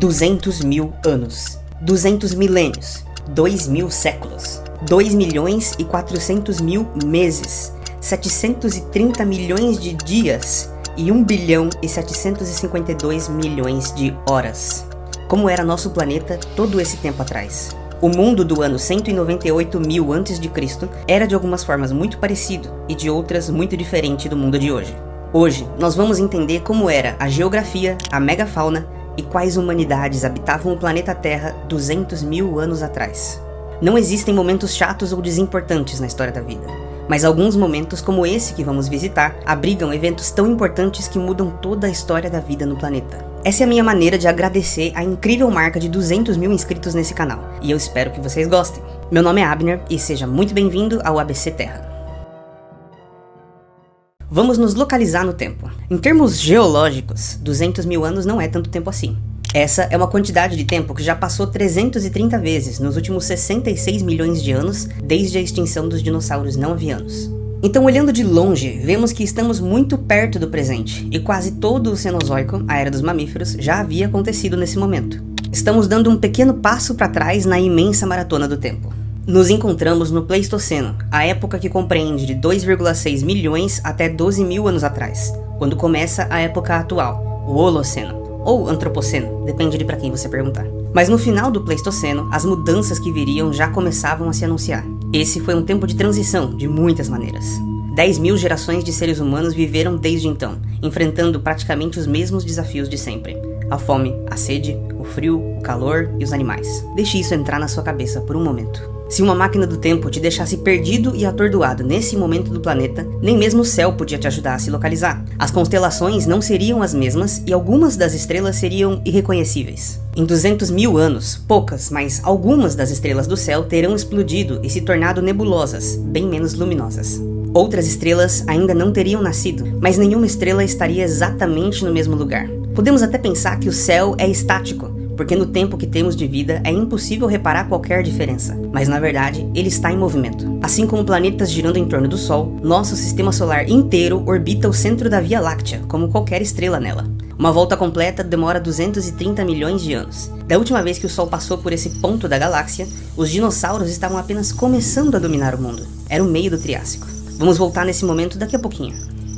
200 mil anos, 200 milênios, 2.000 séculos, 2.400.000 meses, 730 milhões de dias e 1.752 bilhões de horas. Como era nosso planeta todo esse tempo atrás? O mundo do ano 198.000 a.C. era de algumas formas muito parecido e de outras muito diferente do mundo de hoje. Hoje, nós vamos entender como era a geografia, a megafauna e quais humanidades habitavam o planeta Terra 200 mil anos atrás. Não existem momentos chatos ou desimportantes na história da vida, mas alguns momentos como esse que vamos visitar abrigam eventos tão importantes que mudam toda a história da vida no planeta. Essa é a minha maneira de agradecer a incrível marca de 200 mil inscritos nesse canal, e eu espero que vocês gostem. Meu nome é Abner e seja muito bem-vindo ao ABC Terra. Vamos nos localizar no tempo. Em termos geológicos, 200 mil anos não é tanto tempo assim. Essa é uma quantidade de tempo que já passou 330 vezes nos últimos 66 milhões de anos, desde a extinção dos dinossauros não avianos. Então, olhando de longe, vemos que estamos muito perto do presente, e quase todo o Cenozoico, a era dos mamíferos, já havia acontecido nesse momento. Estamos dando um pequeno passo para trás na imensa maratona do tempo. Nos encontramos no Pleistoceno, a época que compreende de 2,6 milhões até 12 mil anos atrás, quando começa a época atual, o Holoceno, ou Antropoceno, depende de para quem você perguntar. Mas no final do Pleistoceno, as mudanças que viriam já começavam a se anunciar. Esse foi um tempo de transição, de muitas maneiras. 10 mil gerações de seres humanos viveram desde então, enfrentando praticamente os mesmos desafios de sempre. A fome, a sede, o frio, o calor e os animais. Deixe isso entrar na sua cabeça por um momento. Se uma máquina do tempo te deixasse perdido e atordoado nesse momento do planeta, nem mesmo o céu podia te ajudar a se localizar. As constelações não seriam as mesmas e algumas das estrelas seriam irreconhecíveis. Em 200 mil anos, poucas, mas algumas das estrelas do céu terão explodido e se tornado nebulosas, bem menos luminosas. Outras estrelas ainda não teriam nascido, mas nenhuma estrela estaria exatamente no mesmo lugar. Podemos até pensar que o céu é estático, porque no tempo que temos de vida é impossível reparar qualquer diferença, mas na verdade ele está em movimento. Assim como planetas girando em torno do Sol, nosso sistema solar inteiro orbita o centro da Via Láctea, como qualquer estrela nela. Uma volta completa demora 230 milhões de anos. Da última vez que o Sol passou por esse ponto da galáxia, os dinossauros estavam apenas começando a dominar o mundo. Era o meio do Triássico. Vamos voltar nesse momento daqui a pouquinho.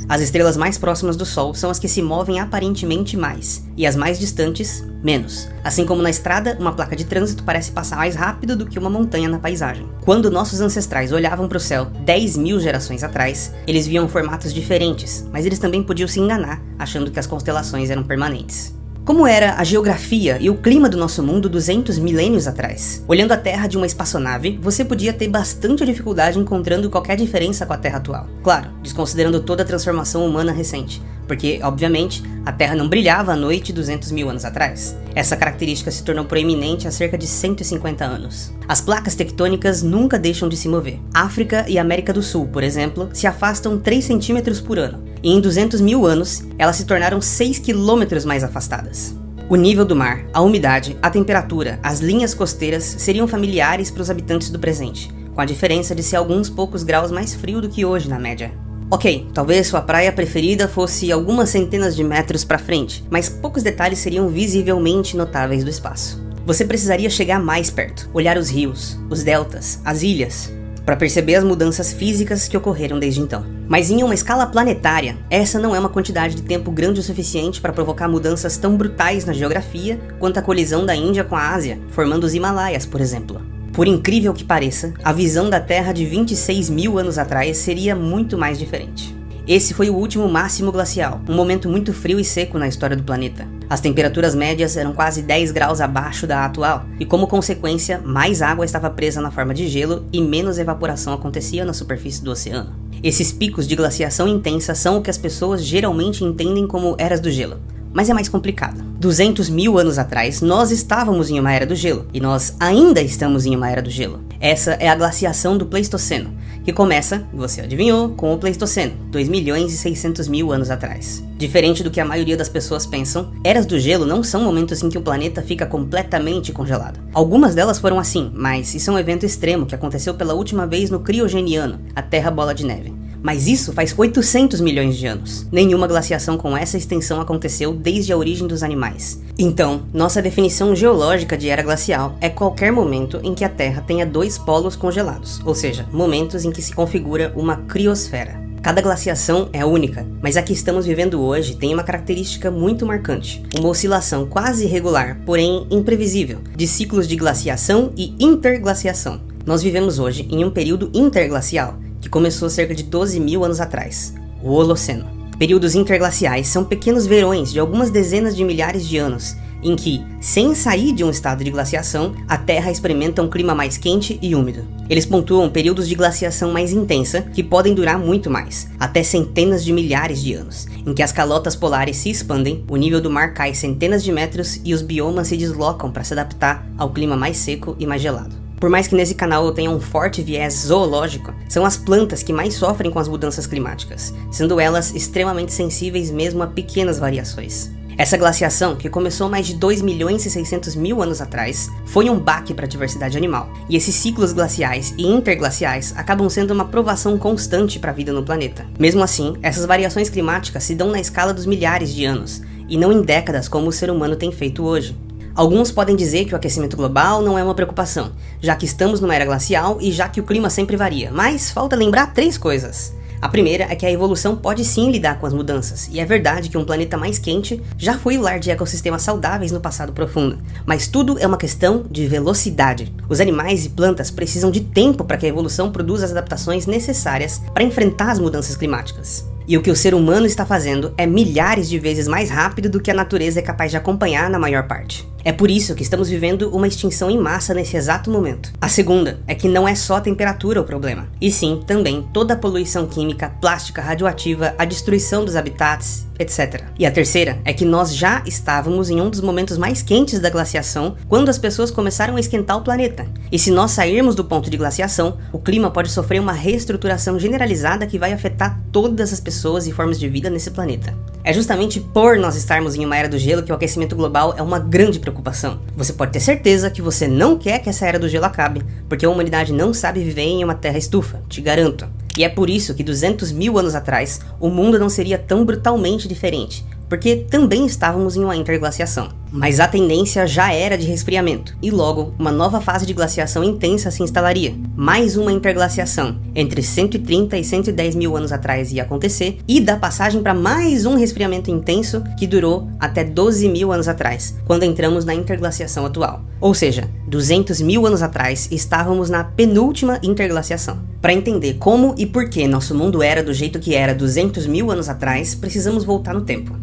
As estrelas mais próximas do Sol são as que se movem aparentemente mais, e as mais distantes, menos. Assim como na estrada, uma placa de trânsito parece passar mais rápido do que uma montanha na paisagem. Quando nossos ancestrais olhavam para o céu 10 mil gerações atrás, eles viam formatos diferentes, mas eles também podiam se enganar, achando que as constelações eram permanentes. Como era a geografia e o clima do nosso mundo 200 milênios atrás? Olhando a Terra de uma espaçonave, você podia ter bastante dificuldade encontrando qualquer diferença com a Terra atual. Claro, desconsiderando toda a transformação humana recente, porque, obviamente, a Terra não brilhava à noite 200 mil anos atrás. Essa característica se tornou proeminente há cerca de 150 anos. As placas tectônicas nunca deixam de se mover. África e América do Sul, por exemplo, se afastam 3 centímetros por ano, e em 200 mil anos, elas se tornaram 6 quilômetros mais afastadas. O nível do mar, a umidade, a temperatura, as linhas costeiras seriam familiares para os habitantes do presente, com a diferença de ser alguns poucos graus mais frio do que hoje na média. Ok, talvez sua praia preferida fosse algumas centenas de metros para frente, mas poucos detalhes seriam visivelmente notáveis do espaço. Você precisaria chegar mais perto, olhar os rios, os deltas, as ilhas, para perceber as mudanças físicas que ocorreram desde então. Mas em uma escala planetária, essa não é uma quantidade de tempo grande o suficiente para provocar mudanças tão brutais na geografia quanto a colisão da Índia com a Ásia, formando os Himalaias, por exemplo. Por incrível que pareça, a visão da Terra de 26 mil anos atrás seria muito mais diferente. Esse foi o último máximo glacial, um momento muito frio e seco na história do planeta. As temperaturas médias eram quase 10 graus abaixo da atual, e como consequência, mais água estava presa na forma de gelo e menos evaporação acontecia na superfície do oceano. Esses picos de glaciação intensa são o que as pessoas geralmente entendem como eras do gelo. Mas é mais complicado. 200 mil anos atrás, nós estávamos em uma era do gelo, e nós ainda estamos em uma era do gelo. Essa é a glaciação do Pleistoceno, que começa, você adivinhou, com o Pleistoceno, 2.600.000 anos atrás. Diferente do que a maioria das pessoas pensam, eras do gelo não são momentos em que o planeta fica completamente congelado. Algumas delas foram assim, mas isso é um evento extremo que aconteceu pela última vez no Criogeniano, a Terra Bola de Neve. mas isso faz 800 milhões de anos. Nenhuma glaciação com essa extensão aconteceu desde a origem dos animais. Então, nossa definição geológica de era glacial é qualquer momento em que a Terra tenha 2 polos congelados, ou seja, momentos em que se configura uma criosfera. Cada glaciação é única, mas a que estamos vivendo hoje tem uma característica muito marcante, uma oscilação quase regular, porém imprevisível, de ciclos de glaciação e interglaciação. Nós vivemos hoje em um período interglacial, que começou cerca de 12 mil anos atrás, o Holoceno. Períodos interglaciais são pequenos verões de algumas dezenas de milhares de anos, em que, sem sair de um estado de glaciação, a Terra experimenta um clima mais quente e úmido. Eles pontuam períodos de glaciação mais intensa, que podem durar muito mais, até centenas de milhares de anos, em que as calotas polares se expandem, o nível do mar cai centenas de metros e os biomas se deslocam para se adaptar ao clima mais seco e mais gelado. Por mais que nesse canal eu tenha um forte viés zoológico, são as plantas que mais sofrem com as mudanças climáticas, sendo elas extremamente sensíveis mesmo a pequenas variações. Essa glaciação, que começou mais de 2 milhões e 600 mil anos atrás, foi um baque para a diversidade animal, e esses ciclos glaciais e interglaciais acabam sendo uma provação constante para a vida no planeta. Mesmo assim, essas variações climáticas se dão na escala dos milhares de anos, e não em décadas como o ser humano tem feito hoje. Alguns podem dizer que o aquecimento global não é uma preocupação, já que estamos numa era glacial e já que o clima sempre varia, mas falta lembrar 3 coisas. A primeira é que a evolução pode sim lidar com as mudanças, e é verdade que um planeta mais quente já foi o lar de ecossistemas saudáveis no passado profundo, mas tudo é uma questão de velocidade. Os animais e plantas precisam de tempo para que a evolução produza as adaptações necessárias para enfrentar as mudanças climáticas. E o que o ser humano está fazendo é milhares de vezes mais rápido do que a natureza é capaz de acompanhar na maior parte. É por isso que estamos vivendo uma extinção em massa nesse exato momento. A segunda é que não é só a temperatura o problema, e sim também toda a poluição química, plástica, radioativa, a destruição dos habitats, etc. E a terceira é que nós já estávamos em um dos momentos mais quentes da glaciação quando as pessoas começaram a esquentar o planeta. E se nós sairmos do ponto de glaciação, o clima pode sofrer uma reestruturação generalizada que vai afetar todas as pessoas e formas de vida nesse planeta. É justamente por nós estarmos em uma era do gelo que o aquecimento global é uma grande preocupação. Você pode ter certeza que você não quer que essa era do gelo acabe, porque a humanidade não sabe viver em uma terra estufa, te garanto. E é por isso que 200 mil anos atrás, o mundo não seria tão brutalmente diferente, porque também estávamos em uma interglaciação. Mas a tendência já era de resfriamento, e logo, uma nova fase de glaciação intensa se instalaria. Mais uma interglaciação, entre 130 e 110 mil anos atrás ia acontecer, e da passagem para mais um resfriamento intenso que durou até 12 mil anos atrás, quando entramos na interglaciação atual. Ou seja, 200 mil anos atrás estávamos na penúltima interglaciação. Para entender como e por que nosso mundo era do jeito que era 200 mil anos atrás, precisamos voltar no tempo.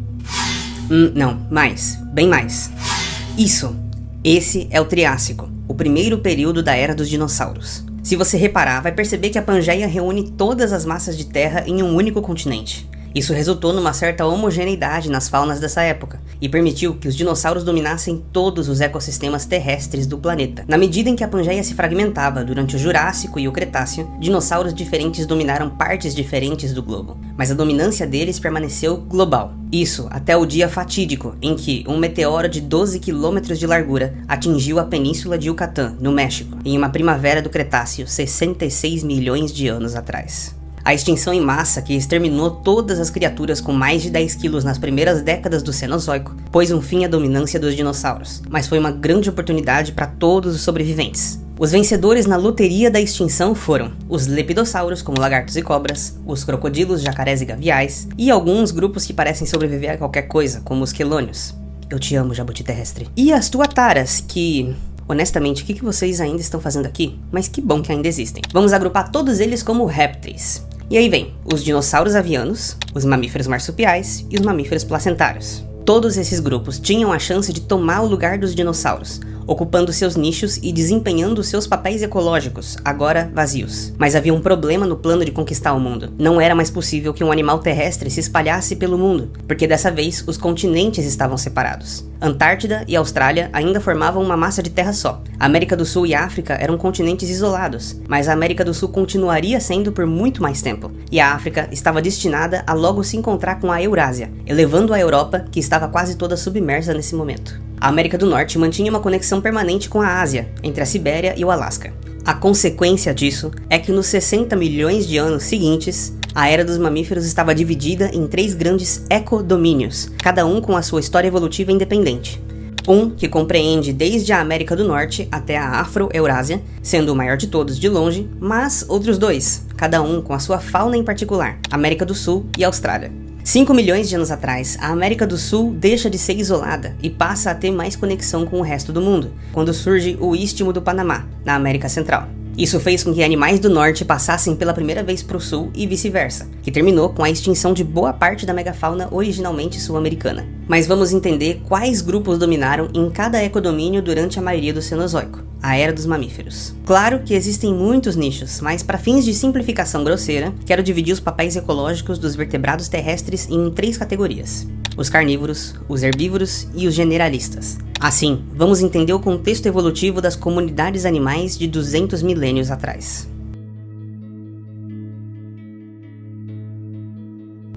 Não, bem mais. Esse é o Triássico, o primeiro período da era dos dinossauros. Se você reparar, vai perceber que a Pangeia reúne todas as massas de terra em um único continente. Isso resultou numa certa homogeneidade nas faunas dessa época, e permitiu que os dinossauros dominassem todos os ecossistemas terrestres do planeta. Na medida em que a Pangeia se fragmentava durante o Jurássico e o Cretáceo, dinossauros diferentes dominaram partes diferentes do globo, mas a dominância deles permaneceu global. Isso até o dia fatídico em que um meteoro de 12 km de largura atingiu a península de Yucatán, no México, em uma primavera do Cretáceo 66 milhões de anos atrás. A extinção em massa, que exterminou todas as criaturas com mais de 10 quilos nas primeiras décadas do Cenozoico, pôs um fim à dominância dos dinossauros, mas foi uma grande oportunidade para todos os sobreviventes. Os vencedores na loteria da extinção foram os lepidossauros, como lagartos e cobras, os crocodilos, jacarés e gaviais, e alguns grupos que parecem sobreviver a qualquer coisa, como os quelônios. Eu te amo, jabuti terrestre. E as tuataras, que... honestamente, o que vocês ainda estão fazendo aqui? Mas que bom que ainda existem. Vamos agrupar todos eles como répteis. E aí vem os dinossauros avianos, os mamíferos marsupiais e os mamíferos placentários. Todos esses grupos tinham a chance de tomar o lugar dos dinossauros, ocupando seus nichos e desempenhando seus papéis ecológicos, agora vazios. Mas havia um problema no plano de conquistar o mundo. Não era mais possível que um animal terrestre se espalhasse pelo mundo, porque dessa vez os continentes estavam separados. Antártida e Austrália ainda formavam uma massa de terra só. A América do Sul e África eram continentes isolados, mas a América do Sul continuaria sendo por muito mais tempo, e a África estava destinada a logo se encontrar com a Eurásia, elevando a Europa, que estava quase toda submersa nesse momento. A América do Norte mantinha uma conexão permanente com a Ásia, entre a Sibéria e o Alasca. A consequência disso é que nos 60 milhões de anos seguintes, A era dos mamíferos estava dividida em 3 grandes ecodomínios, cada um com a sua história evolutiva independente. Um que compreende desde a América do Norte até a Afro-Eurásia, sendo o maior de todos de longe, mas outros 2, cada um com a sua fauna em particular, América do Sul e Austrália. 5 milhões de anos atrás, a América do Sul deixa de ser isolada e passa a ter mais conexão com o resto do mundo, quando surge o Istmo do Panamá, na América Central. Isso fez com que animais do norte passassem pela primeira vez para o sul e vice-versa, que terminou com a extinção de boa parte da megafauna originalmente sul-americana. Mas vamos entender quais grupos dominaram em cada ecodomínio durante a maioria do Cenozoico, a era dos mamíferos. Claro que existem muitos nichos, mas para fins de simplificação grosseira, quero dividir os papéis ecológicos dos vertebrados terrestres em 3 categorias: os carnívoros, os herbívoros e os generalistas. Assim, vamos entender o contexto evolutivo das comunidades animais de 200 milênios atrás.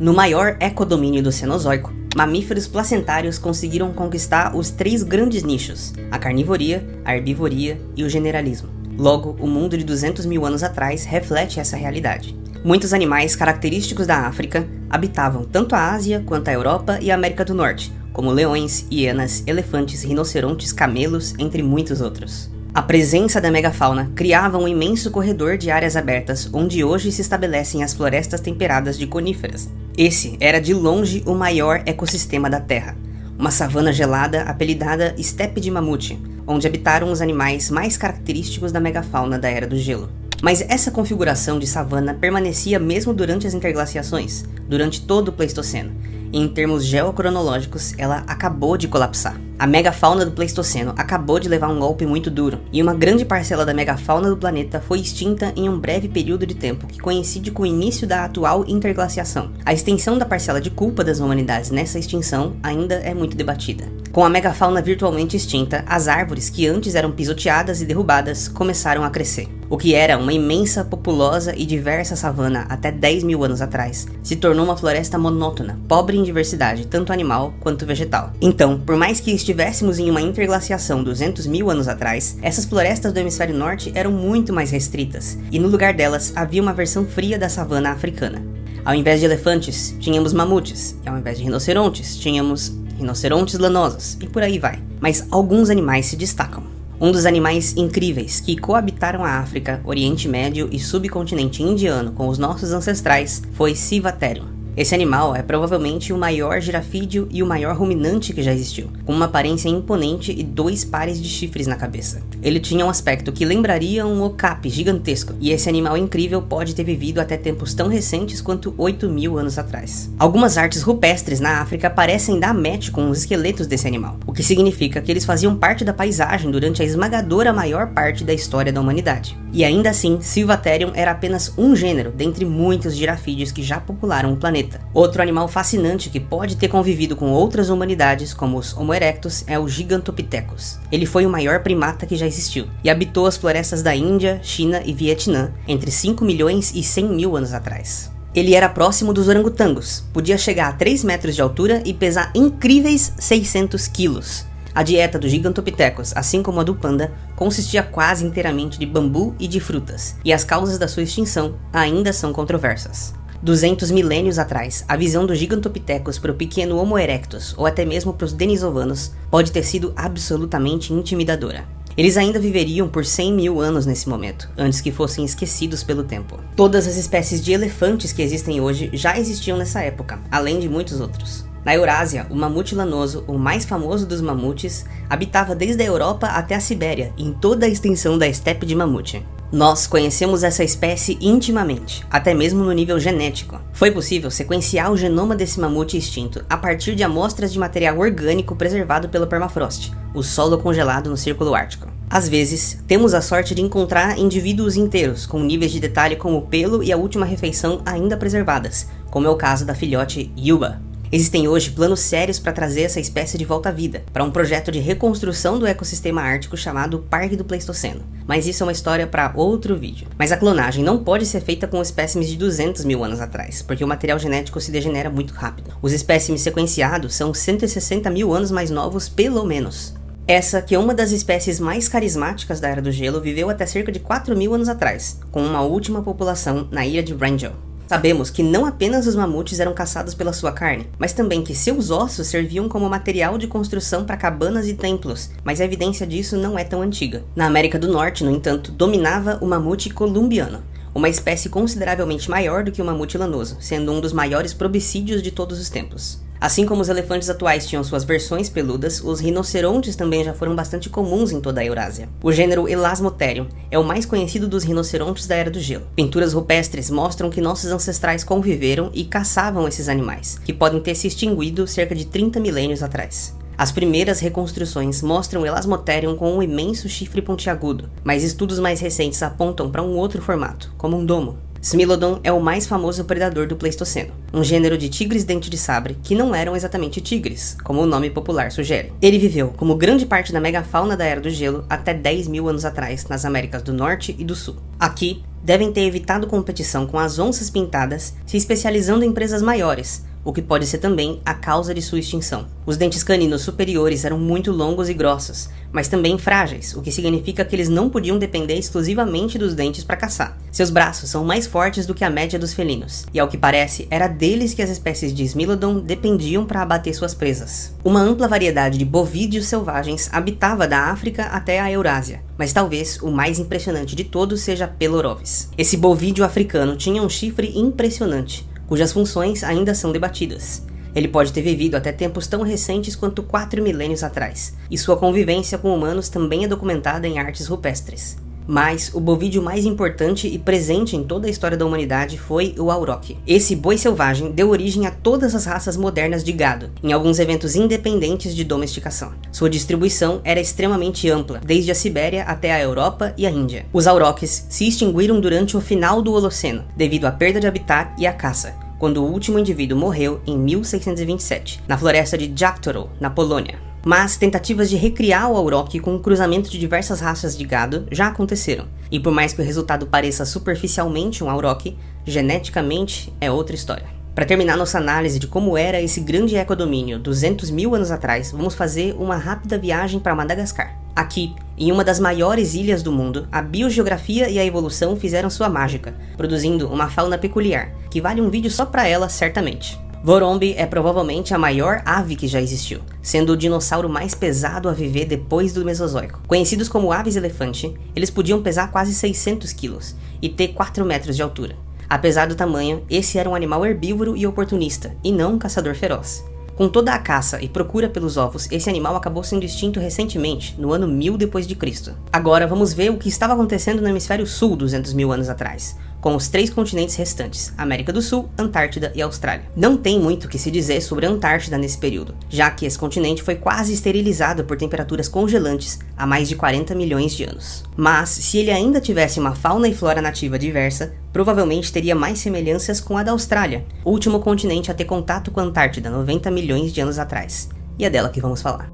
No maior ecodomínio do Cenozoico, mamíferos placentários conseguiram conquistar os 3 grandes nichos: a carnivoria, a herbivoria e o generalismo. Logo, o mundo de 200 mil anos atrás reflete essa realidade. Muitos animais característicos da África habitavam tanto a Ásia quanto a Europa e a América do Norte, como leões, hienas, elefantes, rinocerontes, camelos, entre muitos outros. A presença da megafauna criava um imenso corredor de áreas abertas onde hoje se estabelecem as florestas temperadas de coníferas. Esse era de longe o maior ecossistema da Terra, uma savana gelada apelidada Estepe de Mamute, onde habitaram os animais mais característicos da megafauna da Era do Gelo. Mas essa configuração de savana permanecia mesmo durante as interglaciações, durante todo o Pleistoceno. E em termos geocronológicos, ela acabou de colapsar. A megafauna do Pleistoceno acabou de levar um golpe muito duro, e uma grande parcela da megafauna do planeta foi extinta em um breve período de tempo que coincide com o início da atual interglaciação. A extensão da parcela de culpa das humanidades nessa extinção ainda é muito debatida. Com a megafauna virtualmente extinta, as árvores que antes eram pisoteadas e derrubadas começaram a crescer. O que era uma imensa, populosa e diversa savana até 10 mil anos atrás, se tornou uma floresta monótona, pobre em diversidade, tanto animal quanto vegetal. Então, por mais que estivéssemos em uma interglaciação 200 mil anos atrás, essas florestas do hemisfério norte eram muito mais restritas, e no lugar delas havia uma versão fria da savana africana. Ao invés de elefantes, tínhamos mamutes, e ao invés de rinocerontes, tínhamos rinocerontes lanosos, e por aí vai. Mas alguns animais se destacam. Um dos animais incríveis que coabitaram a África, Oriente Médio e subcontinente indiano com os nossos ancestrais foi Civatherium. Esse animal é provavelmente o maior girafídeo e o maior ruminante que já existiu, com uma aparência imponente e 2 pares de chifres na cabeça. Ele tinha um aspecto que lembraria um okapi gigantesco, e esse animal incrível pode ter vivido até tempos tão recentes quanto 8 mil anos atrás. Algumas artes rupestres na África parecem dar match com os esqueletos desse animal, o que significa que eles faziam parte da paisagem durante a esmagadora maior parte da história da humanidade. E ainda assim, Civatherium era apenas um gênero dentre muitos girafídeos que já popularam o planeta. Outro animal fascinante que pode ter convivido com outras humanidades, como os Homo erectus, é o Gigantopithecus. Ele foi o maior primata que já existiu, e habitou as florestas da Índia, China e Vietnã entre 5 milhões e 100 mil anos atrás. Ele era próximo dos orangotangos, podia chegar a 3 metros de altura e pesar incríveis 600 quilos. A dieta do Gigantopithecus, assim como a do panda, consistia quase inteiramente de bambu e de frutas, e as causas da sua extinção ainda são controversas. 200 milênios atrás, a visão do Gigantopithecus para o pequeno Homo erectus, ou até mesmo para os denisovanos, pode ter sido absolutamente intimidadora. Eles ainda viveriam por 100 mil anos nesse momento, antes que fossem esquecidos pelo tempo. Todas as espécies de elefantes que existem hoje já existiam nessa época, além de muitos outros. Na Eurásia, o mamute lanoso, o mais famoso dos mamutes, habitava desde a Europa até a Sibéria, em toda a extensão da estepe de mamute. Nós conhecemos essa espécie intimamente, até mesmo no nível genético. Foi possível sequenciar o genoma desse mamute extinto a partir de amostras de material orgânico preservado pelo permafrost, o solo congelado no Círculo Ártico. Às vezes, temos a sorte de encontrar indivíduos inteiros, com níveis de detalhe como o pelo e a última refeição ainda preservadas, como é o caso da filhote Yuba. Existem hoje planos sérios para trazer essa espécie de volta à vida, para um projeto de reconstrução do ecossistema ártico chamado Parque do Pleistoceno. Mas isso é uma história para outro vídeo. Mas a clonagem não pode ser feita com espécimes de 200 mil anos atrás, porque o material genético se degenera muito rápido. Os espécimes sequenciados são 160 mil anos mais novos, pelo menos. Essa, que é uma das espécies mais carismáticas da Era do Gelo, viveu até cerca de 4 mil anos atrás, com uma última população na ilha de Wrangel. Sabemos que não apenas os mamutes eram caçados pela sua carne, mas também que seus ossos serviam como material de construção para cabanas e templos, mas a evidência disso não é tão antiga. Na América do Norte, no entanto, dominava o mamute columbiano, uma espécie consideravelmente maior do que o mamute lanoso, sendo um dos maiores probicídeos de todos os tempos. Assim como os elefantes atuais tinham suas versões peludas, os rinocerontes também já foram bastante comuns em toda a Eurásia. O gênero Elasmotherium é o mais conhecido dos rinocerontes da Era do Gelo. Pinturas rupestres mostram que nossos ancestrais conviveram e caçavam esses animais, que podem ter se extinguido cerca de 30 milênios atrás. As primeiras reconstruções mostram o Elasmotherium com um imenso chifre pontiagudo, mas estudos mais recentes apontam para um outro formato, como um domo. Smilodon é o mais famoso predador do Pleistoceno, um gênero de tigres dente de sabre que não eram exatamente tigres, como o nome popular sugere. Ele viveu, como grande parte da megafauna da Era do Gelo, até 10 mil anos atrás nas Américas do Norte e do Sul. Aqui, devem ter evitado competição com as onças pintadas, se especializando em presas maiores, o que pode ser também a causa de sua extinção. Os dentes caninos superiores eram muito longos e grossos, mas também frágeis, o que significa que eles não podiam depender exclusivamente dos dentes para caçar. Seus braços são mais fortes do que a média dos felinos, e ao que parece, era deles que as espécies de Smilodon dependiam para abater suas presas. Uma ampla variedade de bovídeos selvagens habitava da África até a Eurásia, mas talvez o mais impressionante de todos seja Pelorovis. Esse bovídeo africano tinha um chifre impressionante, cujas funções ainda são debatidas. Ele pode ter vivido até tempos tão recentes quanto 4 milênios atrás, e sua convivência com humanos também é documentada em artes rupestres. Mas o bovídeo mais importante e presente em toda a história da humanidade foi o auroch. Esse boi selvagem deu origem a todas as raças modernas de gado, em alguns eventos independentes de domesticação. Sua distribuição era extremamente ampla, desde a Sibéria até a Europa e a Índia. Os aurochs se extinguiram durante o final do Holoceno, devido à perda de habitat e à caça, quando o último indivíduo morreu em 1627, na floresta de Jaktoro, na Polônia. Mas tentativas de recriar o auroch com o cruzamento de diversas raças de gado já aconteceram, e por mais que o resultado pareça superficialmente um auroch, geneticamente é outra história. Para terminar nossa análise de como era esse grande ecodomínio 200 mil anos atrás, vamos fazer uma rápida viagem para Madagascar. Aqui, em uma das maiores ilhas do mundo, a biogeografia e a evolução fizeram sua mágica, produzindo uma fauna peculiar, que vale um vídeo só para ela certamente. Vorombe é provavelmente a maior ave que já existiu, sendo o dinossauro mais pesado a viver depois do Mesozoico. Conhecidos como aves-elefante, eles podiam pesar quase 600 quilos e ter 4 metros de altura. Apesar do tamanho, esse era um animal herbívoro e oportunista, e não um caçador feroz. Com toda a caça e procura pelos ovos, esse animal acabou sendo extinto recentemente, no ano 1000 d.C. Agora vamos ver o que estava acontecendo no hemisfério sul 200 mil anos atrás, com os 3 continentes restantes, América do Sul, Antártida e Austrália. Não tem muito o que se dizer sobre a Antártida nesse período, já que esse continente foi quase esterilizado por temperaturas congelantes há mais de 40 milhões de anos. Mas, se ele ainda tivesse uma fauna e flora nativa diversa, provavelmente teria mais semelhanças com a da Austrália, o último continente a ter contato com a Antártida 90 milhões de anos atrás. E é dela que vamos falar.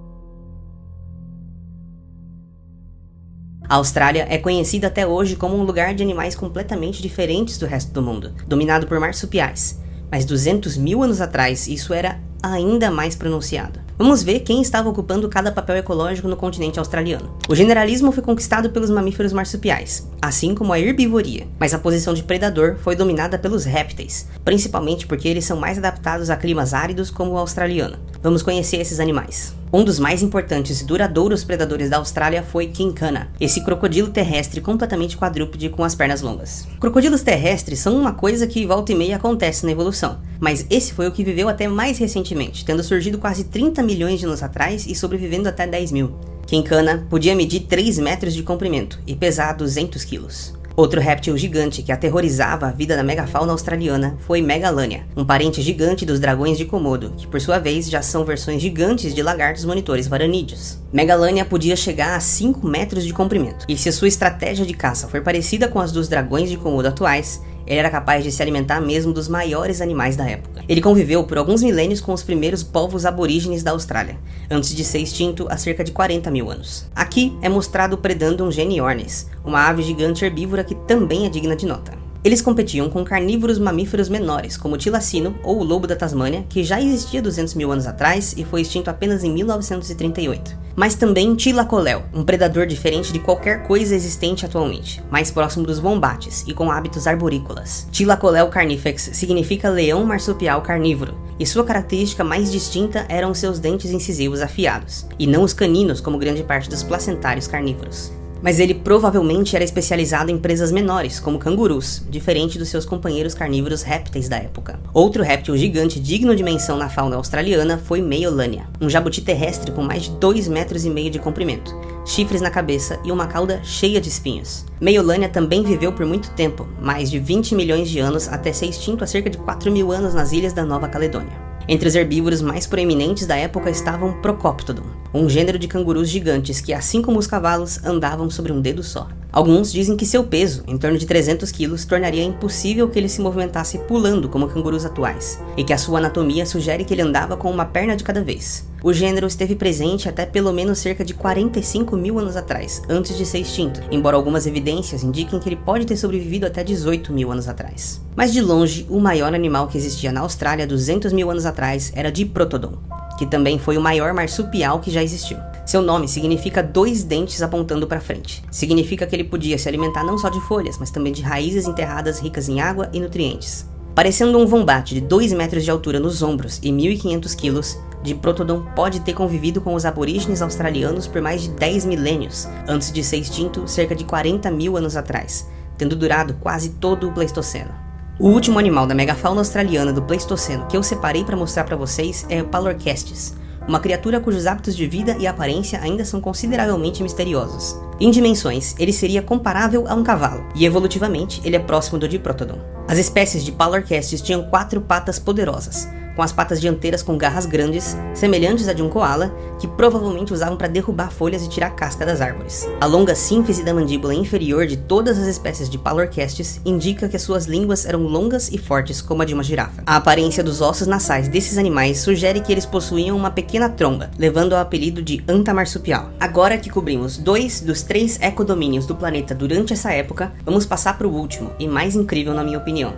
A Austrália é conhecida até hoje como um lugar de animais completamente diferentes do resto do mundo, dominado por marsupiais. Mas 200 mil anos atrás, isso era ainda mais pronunciado. Vamos ver quem estava ocupando cada papel ecológico no continente australiano. O generalismo foi conquistado pelos mamíferos marsupiais, assim como a herbivoria, mas a posição de predador foi dominada pelos répteis, principalmente porque eles são mais adaptados a climas áridos como o australiano. Vamos conhecer esses animais. Um dos mais importantes e duradouros predadores da Austrália foi King Cana, esse crocodilo terrestre completamente quadrúpede com as pernas longas. Crocodilos terrestres são uma coisa que volta e meia acontece na evolução, mas esse foi o que viveu até mais recentemente, tendo surgido quase 30 milhões de anos atrás e sobrevivendo até 10 mil. King Cana podia medir 3 metros de comprimento e pesar 200 quilos. Outro réptil gigante que aterrorizava a vida da megafauna australiana foi Megalania, um parente gigante dos dragões de Komodo, que por sua vez já são versões gigantes de lagartos monitores varanídeos. Megalania podia chegar a 5 metros de comprimento, e se sua estratégia de caça for parecida com as dos dragões de Komodo atuais, ele era capaz de se alimentar mesmo dos maiores animais da época. Ele conviveu por alguns milênios com os primeiros povos aborígenes da Austrália, antes de ser extinto há cerca de 40 mil anos. Aqui é mostrado predando um geniornis, uma ave gigante herbívora que também é digna de nota. Eles competiam com carnívoros mamíferos menores, como o tilacino ou o lobo da Tasmânia, que já existia 200 mil anos atrás e foi extinto apenas em 1938. Mas também Thylacoleo, um predador diferente de qualquer coisa existente atualmente, mais próximo dos wombates e com hábitos arborícolas. Thylacoleo carnifex significa leão marsupial carnívoro, e sua característica mais distinta eram seus dentes incisivos afiados, e não os caninos como grande parte dos placentários carnívoros. Mas ele provavelmente era especializado em presas menores, como cangurus, diferente dos seus companheiros carnívoros répteis da época. Outro réptil gigante digno de menção na fauna australiana foi Meiolania, um jabuti terrestre com mais de 2,5 metros de comprimento, chifres na cabeça e uma cauda cheia de espinhos. Meiolania também viveu por muito tempo, mais de 20 milhões de anos, até ser extinto há cerca de 4.000 anos nas ilhas da Nova Caledônia. Entre os herbívoros mais proeminentes da época estavam Procoptodon, um gênero de cangurus gigantes que, assim como os cavalos, andavam sobre um dedo só. Alguns dizem que seu peso, em torno de 300 quilos, tornaria impossível que ele se movimentasse pulando como cangurus atuais, e que a sua anatomia sugere que ele andava com uma perna de cada vez. O gênero esteve presente até pelo menos cerca de 45.000 anos atrás, antes de ser extinto, embora algumas evidências indiquem que ele pode ter sobrevivido até 18.000 anos atrás. Mas de longe, o maior animal que existia na Austrália 200.000 anos atrás era Diprotodon, que também foi o maior marsupial que já existiu. Seu nome significa 2 dentes apontando para frente. Significa que ele podia se alimentar não só de folhas, mas também de raízes enterradas ricas em água e nutrientes. Parecendo um wombat de 2 metros de altura nos ombros e 1.500 quilos, Diprotodon pode ter convivido com os aborígenes australianos por mais de 10 milênios, antes de ser extinto cerca de 40.000 anos atrás, tendo durado quase todo o Pleistoceno. O último animal da megafauna australiana do Pleistoceno que eu separei para mostrar para vocês é o Palorchestes, uma criatura cujos hábitos de vida e aparência ainda são consideravelmente misteriosos. Em dimensões, ele seria comparável a um cavalo, e evolutivamente ele é próximo do Diprotodon. As espécies de Palorchestes tinham 4 patas poderosas, com as patas dianteiras com garras grandes, semelhantes à de um koala, que provavelmente usavam para derrubar folhas e tirar casca das árvores. A longa sínfise da mandíbula inferior de todas as espécies de Palorchestes indica que as suas línguas eram longas e fortes como a de uma girafa. A aparência dos ossos nasais desses animais sugere que eles possuíam uma pequena tromba, levando ao apelido de antamarsupial. Agora que cobrimos 2 dos 3 ecodomínios do planeta durante essa época, vamos passar para o último e mais incrível na minha opinião,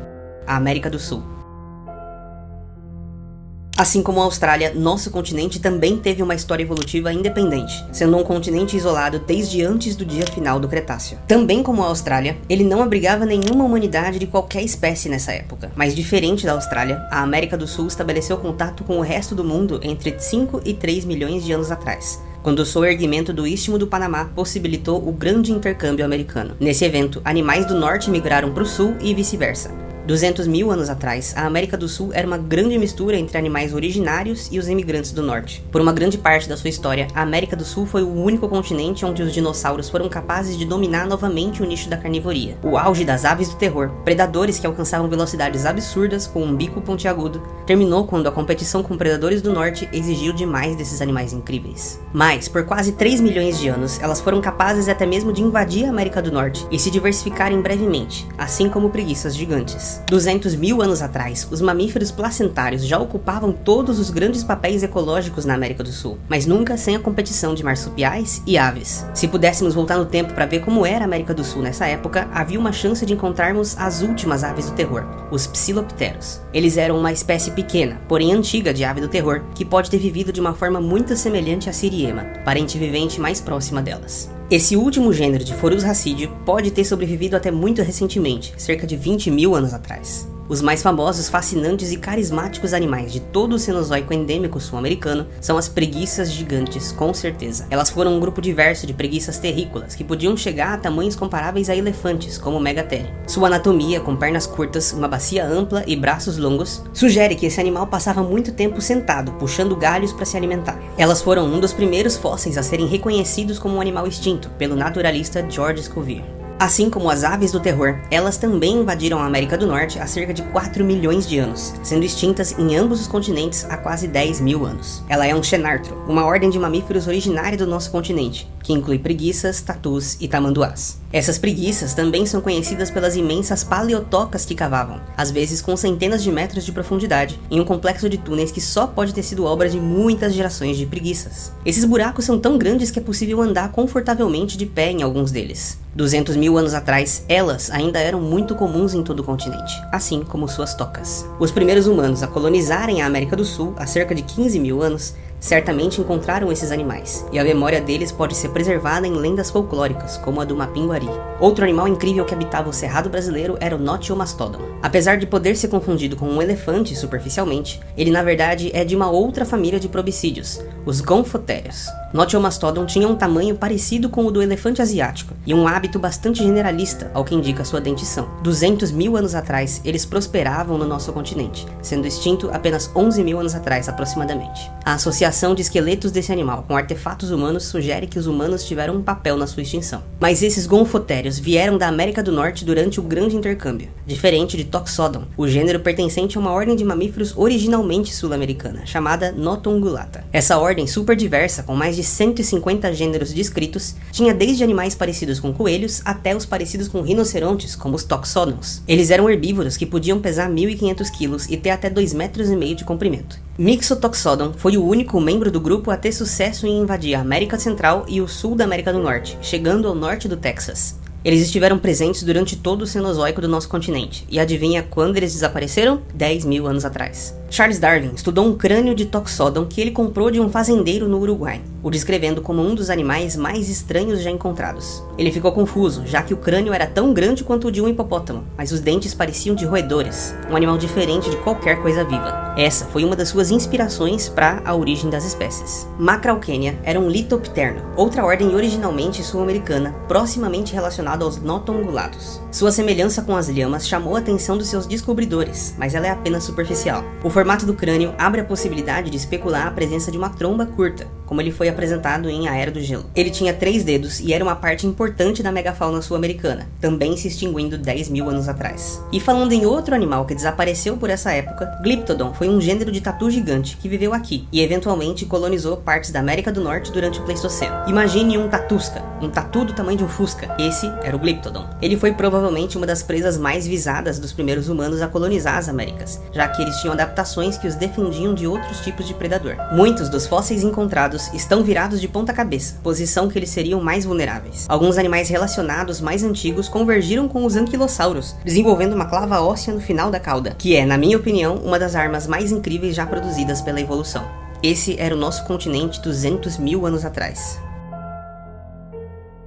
a América do Sul. Assim como a Austrália, nosso continente também teve uma história evolutiva independente, sendo um continente isolado desde antes do dia final do Cretáceo. Também como a Austrália, ele não abrigava nenhuma humanidade de qualquer espécie nessa época, mas diferente da Austrália, a América do Sul estabeleceu contato com o resto do mundo entre 5 e 3 milhões de anos atrás, quando o soerguimento do Istmo do Panamá possibilitou o grande intercâmbio americano. Nesse evento, animais do norte migraram para o sul e vice-versa. 200.000 anos atrás, a América do Sul era uma grande mistura entre animais originários e os imigrantes do norte. Por uma grande parte da sua história, a América do Sul foi o único continente onde os dinossauros foram capazes de dominar novamente o nicho da carnivoria. O auge das aves do terror, predadores que alcançavam velocidades absurdas com um bico pontiagudo, terminou quando a competição com predadores do norte exigiu demais desses animais incríveis. Mas, por quase 3 milhões de anos, elas foram capazes até mesmo de invadir a América do Norte e se diversificarem brevemente, assim como preguiças gigantes. 200.000 anos atrás, os mamíferos placentários já ocupavam todos os grandes papéis ecológicos na América do Sul, mas nunca sem a competição de marsupiais e aves. Se pudéssemos voltar no tempo para ver como era a América do Sul nessa época, havia uma chance de encontrarmos as últimas aves do terror, os Psilopteros. Eles eram uma espécie pequena, porém antiga de ave do terror, que pode ter vivido de uma forma muito semelhante à siriema, parente vivente mais próxima delas. Esse último gênero de Phorus racídeo pode ter sobrevivido até muito recentemente, cerca de 20.000 anos atrás. Os mais famosos, fascinantes e carismáticos animais de todo o Cenozoico endêmico sul-americano são as preguiças gigantes, com certeza. Elas foram um grupo diverso de preguiças terrícolas, que podiam chegar a tamanhos comparáveis a elefantes, como o Megatherium. Sua anatomia, com pernas curtas, uma bacia ampla e braços longos, sugere que esse animal passava muito tempo sentado, puxando galhos para se alimentar. Elas foram um dos primeiros fósseis a serem reconhecidos como um animal extinto, pelo naturalista George Cuvier. Assim como as aves do terror, elas também invadiram a América do Norte há cerca de 4 milhões de anos, sendo extintas em ambos os continentes há quase 10.000 anos. Ela é um xenartro, uma ordem de mamíferos originária do nosso continente, que inclui preguiças, tatus e tamanduás. Essas preguiças também são conhecidas pelas imensas paleotocas que cavavam, às vezes com centenas de metros de profundidade, em um complexo de túneis que só pode ter sido obra de muitas gerações de preguiças. Esses buracos são tão grandes que é possível andar confortavelmente de pé em alguns deles. 200.000 anos atrás, elas ainda eram muito comuns em todo o continente, assim como suas tocas. Os primeiros humanos a colonizarem a América do Sul, há cerca de 15.000 anos, certamente encontraram esses animais, e a memória deles pode ser preservada em lendas folclóricas, como a do Mapinguari. Outro animal incrível que habitava o Cerrado brasileiro era o Notiomastoidon. Apesar de poder ser confundido com um elefante superficialmente, ele na verdade é de uma outra família de probicídeos, os gonfotérios. Notiomastoidon tinha um tamanho parecido com o do elefante asiático, e um hábito bastante generalista, ao que indica sua dentição. 200 mil anos atrás, eles prosperavam no nosso continente, sendo extinto apenas 11 mil anos atrás, aproximadamente. A associação de esqueletos desse animal com artefatos humanos sugere que os humanos tiveram um papel na sua extinção. Mas esses gonfotérios vieram da América do Norte durante o Grande Intercâmbio, diferente de Toxodon, o gênero pertencente a uma ordem de mamíferos originalmente sul-americana, chamada Notongulata. Essa ordem super diversa, com mais de 150 gêneros descritos, tinha desde animais parecidos com coelhos até os parecidos com rinocerontes, como os Toxodons. Eles eram herbívoros que podiam pesar 1.500 quilos e ter até 2,5 metros de comprimento. Mixotoxodon foi o único membro do grupo a ter sucesso em invadir a América Central e o sul da América do Norte, chegando ao norte do Texas. Eles estiveram presentes durante todo o Cenozoico do nosso continente, e adivinha quando eles desapareceram? 10 mil anos atrás. Charles Darwin estudou um crânio de Toxodon que ele comprou de um fazendeiro no Uruguai, o descrevendo como um dos animais mais estranhos já encontrados. Ele ficou confuso, já que o crânio era tão grande quanto o de um hipopótamo, mas os dentes pareciam de roedores, um animal diferente de qualquer coisa viva. Essa foi uma das suas inspirações para a origem das espécies. Macrauchenia era um litopterno, outra ordem originalmente sul-americana, proximamente relacionada aos notongulados. Sua semelhança com as lhamas chamou a atenção dos seus descobridores, mas ela é apenas superficial. O formato do crânio abre a possibilidade de especular a presença de uma tromba curta, como ele foi apresentado em A Era do Gelo. Ele tinha 3 dedos e era uma parte importante da megafauna sul-americana, também se extinguindo 10 mil anos atrás. E falando em outro animal que desapareceu por essa época, Glyptodon foi um gênero de tatu gigante que viveu aqui e eventualmente colonizou partes da América do Norte durante o Pleistoceno. Imagine um tatusca, um tatu do tamanho de um fusca. Esse era o Glyptodon. Ele foi provavelmente uma das presas mais visadas dos primeiros humanos a colonizar as Américas, já que eles tinham adaptações que os defendiam de outros tipos de predador. Muitos dos fósseis encontrados estão virados de ponta cabeça, posição que eles seriam mais vulneráveis. Alguns animais relacionados mais antigos convergiram com os anquilossauros, desenvolvendo uma clava óssea no final da cauda, que é, na minha opinião, uma das armas mais incríveis já produzidas pela evolução. Esse era o nosso continente 200 mil anos atrás.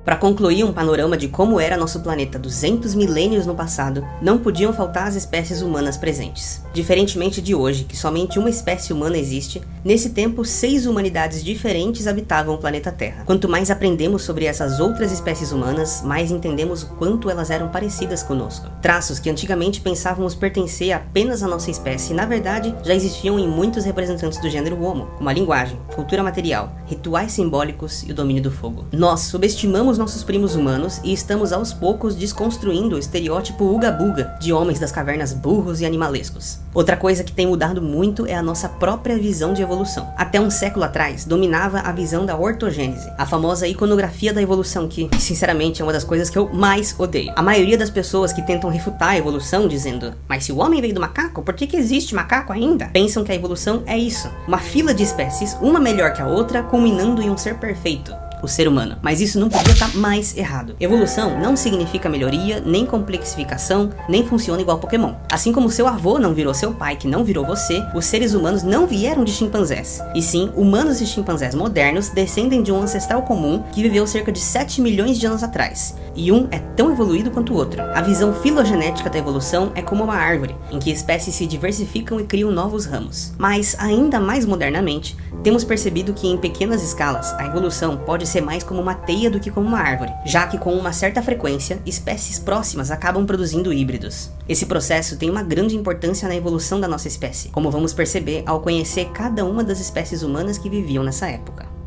Para concluir um panorama de como era nosso planeta 200 milênios no passado, não podiam faltar as espécies humanas presentes. Diferentemente de hoje, que somente uma espécie humana existe, nesse tempo 6 humanidades diferentes habitavam o planeta Terra. Quanto mais aprendemos sobre essas outras espécies humanas, mais entendemos o quanto elas eram parecidas conosco. Traços que antigamente pensávamos pertencer apenas à nossa espécie, na verdade, já existiam em muitos representantes do gênero Homo, como a linguagem, cultura material, rituais simbólicos e o domínio do fogo. Nós subestimamos nossos primos humanos e estamos aos poucos desconstruindo o estereótipo uga-buga de homens das cavernas burros e animalescos. Outra coisa que tem mudado muito é a nossa própria visão de evolução. Até um século atrás, dominava a visão da ortogênese, a famosa iconografia da evolução que, sinceramente, é uma das coisas que eu mais odeio. A maioria das pessoas que tentam refutar a evolução dizendo "Mas se o homem veio do macaco, por que existe macaco ainda?" pensam que a evolução é isso, uma fila de espécies, uma melhor que a outra, culminando em um ser perfeito. O ser humano. Mas isso não podia estar mais errado. Evolução não significa melhoria, nem complexificação, nem funciona igual Pokémon. Assim como seu avô não virou seu pai, que não virou você, os seres humanos não vieram de chimpanzés. E sim, humanos e chimpanzés modernos descendem de um ancestral comum que viveu cerca de 7 milhões de anos atrás. E um é tão evoluído quanto o outro. A visão filogenética da evolução é como uma árvore, em que espécies se diversificam e criam novos ramos. Mas, ainda mais modernamente, temos percebido que em pequenas escalas, a evolução pode ser mais como uma teia do que como uma árvore, já que com uma certa frequência, espécies próximas acabam produzindo híbridos. Esse processo tem uma grande importância na evolução da nossa espécie, como vamos perceber ao conhecer cada uma das espécies humanas que viviam nessa época.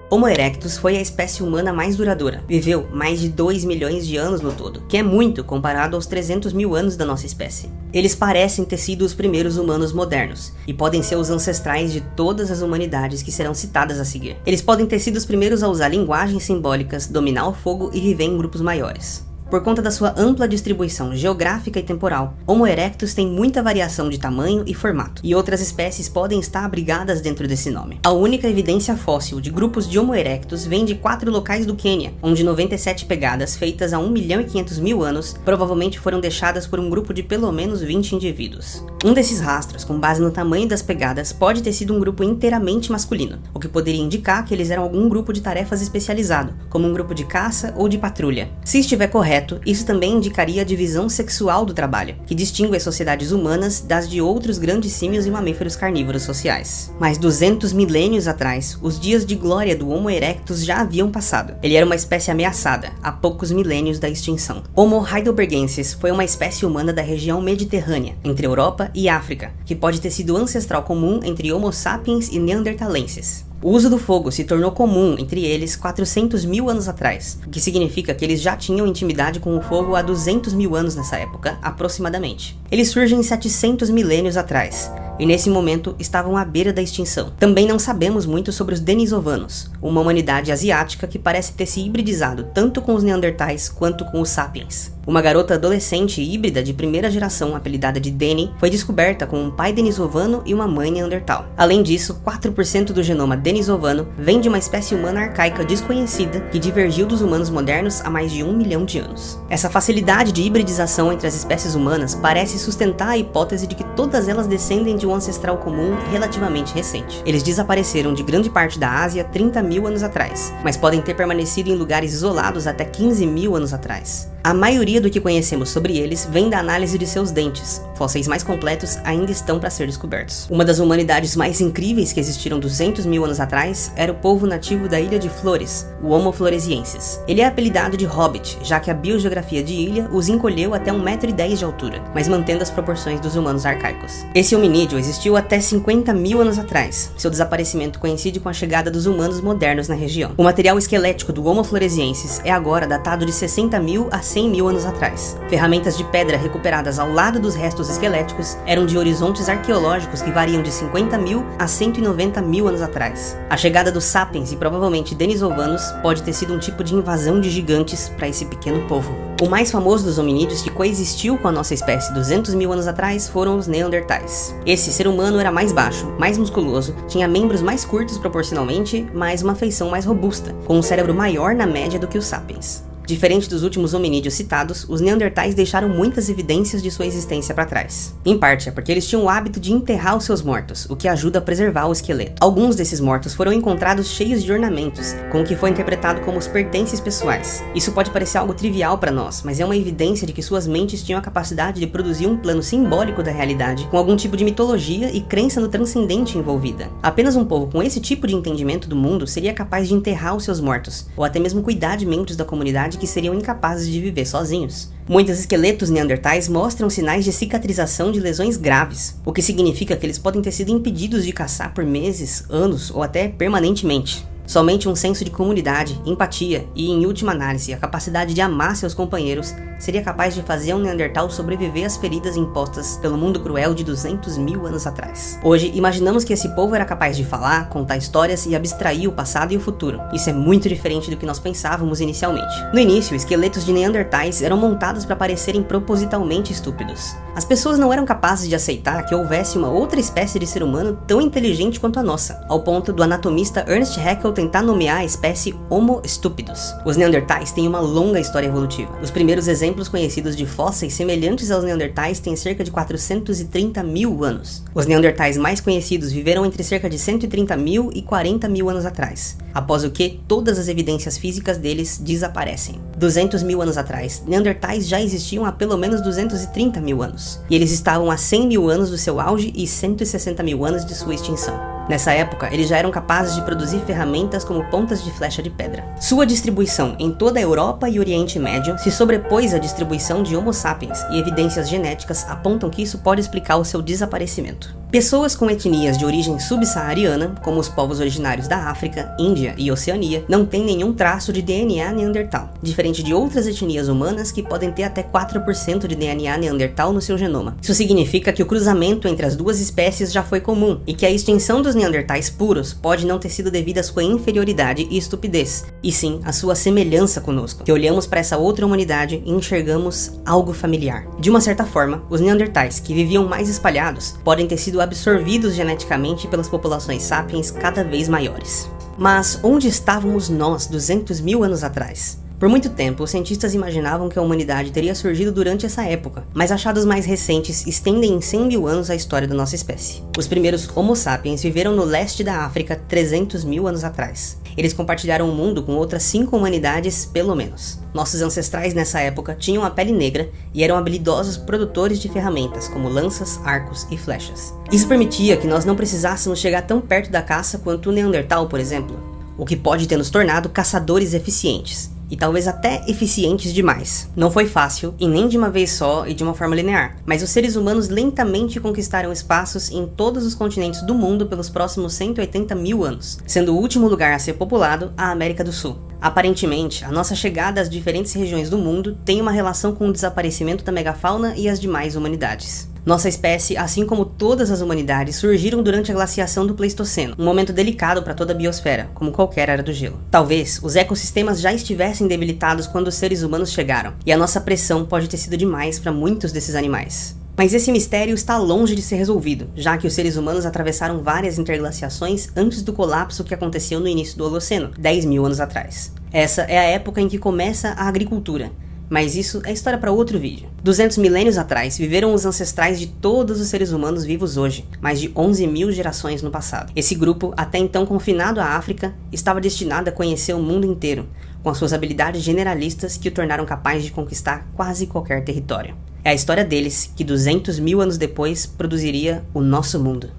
Homo erectus foi a espécie humana mais duradoura. Viveu mais de 2 milhões de anos no todo, que é muito comparado aos 300 mil anos da nossa espécie. Eles parecem ter sido os primeiros humanos modernos, e podem ser os ancestrais de todas as humanidades que serão citadas a seguir. Eles podem ter sido os primeiros a usar linguagens simbólicas, dominar o fogo e viver em grupos maiores. Por conta da sua ampla distribuição geográfica e temporal, Homo erectus tem muita variação de tamanho e formato, e outras espécies podem estar abrigadas dentro desse nome. A única evidência fóssil de grupos de Homo erectus vem de 4 locais do Quênia, onde 97 pegadas feitas há 1.500.000 anos provavelmente foram deixadas por um grupo de pelo menos 20 indivíduos. Um desses rastros, com base no tamanho das pegadas, pode ter sido um grupo inteiramente masculino, o que poderia indicar que eles eram algum grupo de tarefas especializado, como um grupo de caça ou de patrulha. Se estiver correto, isso também indicaria a divisão sexual do trabalho, que distingue as sociedades humanas das de outros grandes símios e mamíferos carnívoros sociais. Mas 200 milênios atrás, os dias de glória do Homo erectus já haviam passado. Ele era uma espécie ameaçada, há poucos milênios da extinção. Homo heidelbergensis foi uma espécie humana da região mediterrânea, entre Europa e África, que pode ter sido ancestral comum entre Homo sapiens e neanderthalenses. O uso do fogo se tornou comum entre eles 400.000 anos atrás, o que significa que eles já tinham intimidade com o fogo há 200.000 anos nessa época, aproximadamente. Eles surgem 700 milênios atrás, e nesse momento estavam à beira da extinção. Também não sabemos muito sobre os denisovanos, uma humanidade asiática que parece ter se hibridizado tanto com os neandertais quanto com os sapiens. Uma garota adolescente híbrida de primeira geração, apelidada de Deni, foi descoberta com um pai denisovano e uma mãe neandertal. Além disso, 4% do genoma denisovano vem de uma espécie humana arcaica desconhecida que divergiu dos humanos modernos há mais de 1 milhão de anos. Essa facilidade de hibridização entre as espécies humanas parece sustentar a hipótese de que todas elas descendem de um ancestral comum relativamente recente. Eles desapareceram de grande parte da Ásia 30.000 anos atrás, mas podem ter permanecido em lugares isolados até 15.000 anos atrás. A maioria do que conhecemos sobre eles vem da análise de seus dentes. Fósseis mais completos ainda estão para ser descobertos. Uma das humanidades mais incríveis que existiram 200.000 anos atrás era o povo nativo da ilha de Flores, o Homo floresiensis. Ele é apelidado de Hobbit, já que a biogeografia de ilha os encolheu até 1,10 m de altura, mas mantendo as proporções dos humanos arcaicos. Esse hominídeo existiu até 50.000 anos atrás. Seu desaparecimento coincide com a chegada dos humanos modernos na região. O material esquelético do Homo floresiensis é agora datado de 60.000 a 100.000 anos atrás. Ferramentas de pedra recuperadas ao lado dos restos esqueléticos eram de horizontes arqueológicos que variam de 50.000 a 190.000 anos atrás. A chegada dos sapiens e provavelmente denisovanos pode ter sido um tipo de invasão de gigantes para esse pequeno povo. O mais famoso dos hominídeos que coexistiu com a nossa espécie 200.000 anos atrás foram os neandertais. Esse ser humano era mais baixo, mais musculoso, tinha membros mais curtos proporcionalmente, mas uma feição mais robusta, com um cérebro maior na média do que os sapiens. Diferente dos últimos hominídeos citados, os neandertais deixaram muitas evidências de sua existência para trás. Em parte é porque eles tinham o hábito de enterrar os seus mortos, o que ajuda a preservar o esqueleto. Alguns desses mortos foram encontrados cheios de ornamentos, com o que foi interpretado como os pertences pessoais. Isso pode parecer algo trivial para nós, mas é uma evidência de que suas mentes tinham a capacidade de produzir um plano simbólico da realidade, com algum tipo de mitologia e crença no transcendente envolvida. Apenas um povo com esse tipo de entendimento do mundo seria capaz de enterrar os seus mortos, ou até mesmo cuidar de membros da comunidade que seriam incapazes de viver sozinhos. Muitos esqueletos neandertais mostram sinais de cicatrização de lesões graves, o que significa que eles podem ter sido impedidos de caçar por meses, anos ou até permanentemente. Somente um senso de comunidade, empatia e, em última análise, a capacidade de amar seus companheiros seria capaz de fazer um neandertal sobreviver às feridas impostas pelo mundo cruel de 200.000 anos atrás. Hoje, imaginamos que esse povo era capaz de falar, contar histórias e abstrair o passado e o futuro. Isso é muito diferente do que nós pensávamos inicialmente. No início, esqueletos de neandertais eram montados para parecerem propositalmente estúpidos. As pessoas não eram capazes de aceitar que houvesse uma outra espécie de ser humano tão inteligente quanto a nossa, ao ponto do anatomista Ernst Haeckel tentar nomear a espécie Homo stupidus. Os neandertais têm uma longa história evolutiva. Os primeiros exemplos conhecidos de fósseis semelhantes aos neandertais têm cerca de 430.000 anos. Os neandertais mais conhecidos viveram entre cerca de 130.000 e 40.000 anos atrás, após o que todas as evidências físicas deles desaparecem. 200.000 anos atrás, neandertais já existiam há pelo menos 230.000 anos, e eles estavam a 100.000 anos do seu auge e 160.000 anos de sua extinção. Nessa época, eles já eram capazes de produzir ferramentas como pontas de flecha de pedra. Sua distribuição em toda a Europa e Oriente Médio se sobrepôs à distribuição de Homo sapiens, e evidências genéticas apontam que isso pode explicar o seu desaparecimento. Pessoas com etnias de origem subsaariana, como os povos originários da África, Índia e Oceania, não têm nenhum traço de DNA neandertal, diferente de outras etnias humanas que podem ter até 4% de DNA neandertal no seu genoma. Isso significa que o cruzamento entre as duas espécies já foi comum, e que a extinção dos neandertais puros pode não ter sido devido à sua inferioridade e estupidez, e sim à sua semelhança conosco, que olhamos para essa outra humanidade e enxergamos algo familiar. De uma certa forma, os neandertais, que viviam mais espalhados, podem ter sido absorvidos geneticamente pelas populações sapiens cada vez maiores. Mas onde estávamos nós 200 mil anos atrás? Por muito tempo, os cientistas imaginavam que a humanidade teria surgido durante essa época, mas achados mais recentes estendem em 100 mil anos a história da nossa espécie. Os primeiros Homo sapiens viveram no leste da África 300 mil anos atrás. Eles compartilharam o mundo com outras 5 humanidades, pelo menos. Nossos ancestrais nessa época tinham a pele negra e eram habilidosos produtores de ferramentas, como lanças, arcos e flechas. Isso permitia que nós não precisássemos chegar tão perto da caça quanto o Neandertal, por exemplo, o que pode ter nos tornado caçadores eficientes. E talvez até eficientes demais. Não foi fácil, e nem de uma vez só e de uma forma linear, mas os seres humanos lentamente conquistaram espaços em todos os continentes do mundo pelos próximos 180 mil anos, sendo o último lugar a ser populado a América do Sul. Aparentemente, a nossa chegada às diferentes regiões do mundo tem uma relação com o desaparecimento da megafauna e as demais humanidades. Nossa espécie, assim como todas as humanidades, surgiram durante a glaciação do Pleistoceno, um momento delicado para toda a biosfera, como qualquer era do gelo. Talvez os ecossistemas já estivessem debilitados quando os seres humanos chegaram, e a nossa pressão pode ter sido demais para muitos desses animais. Mas esse mistério está longe de ser resolvido, já que os seres humanos atravessaram várias interglaciações antes do colapso que aconteceu no início do Holoceno, 10 mil anos atrás. Essa é a época em que começa a agricultura. Mas isso é história para outro vídeo. 200 milênios atrás, viveram os ancestrais de todos os seres humanos vivos hoje, mais de 11 mil gerações no passado. Esse grupo, até então confinado à África, estava destinado a conhecer o mundo inteiro, com as suas habilidades generalistas que o tornaram capaz de conquistar quase qualquer território. É a história deles que 200 mil anos depois produziria o nosso mundo.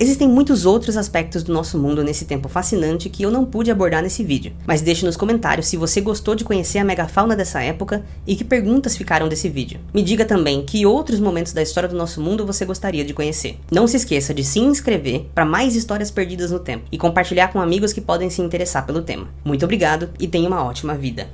Existem muitos outros aspectos do nosso mundo nesse tempo fascinante que eu não pude abordar nesse vídeo, mas deixe nos comentários se você gostou de conhecer a megafauna dessa época e que perguntas ficaram desse vídeo. Me diga também que outros momentos da história do nosso mundo você gostaria de conhecer. Não se esqueça de se inscrever para mais histórias perdidas no tempo e compartilhar com amigos que podem se interessar pelo tema. Muito obrigado e tenha uma ótima vida.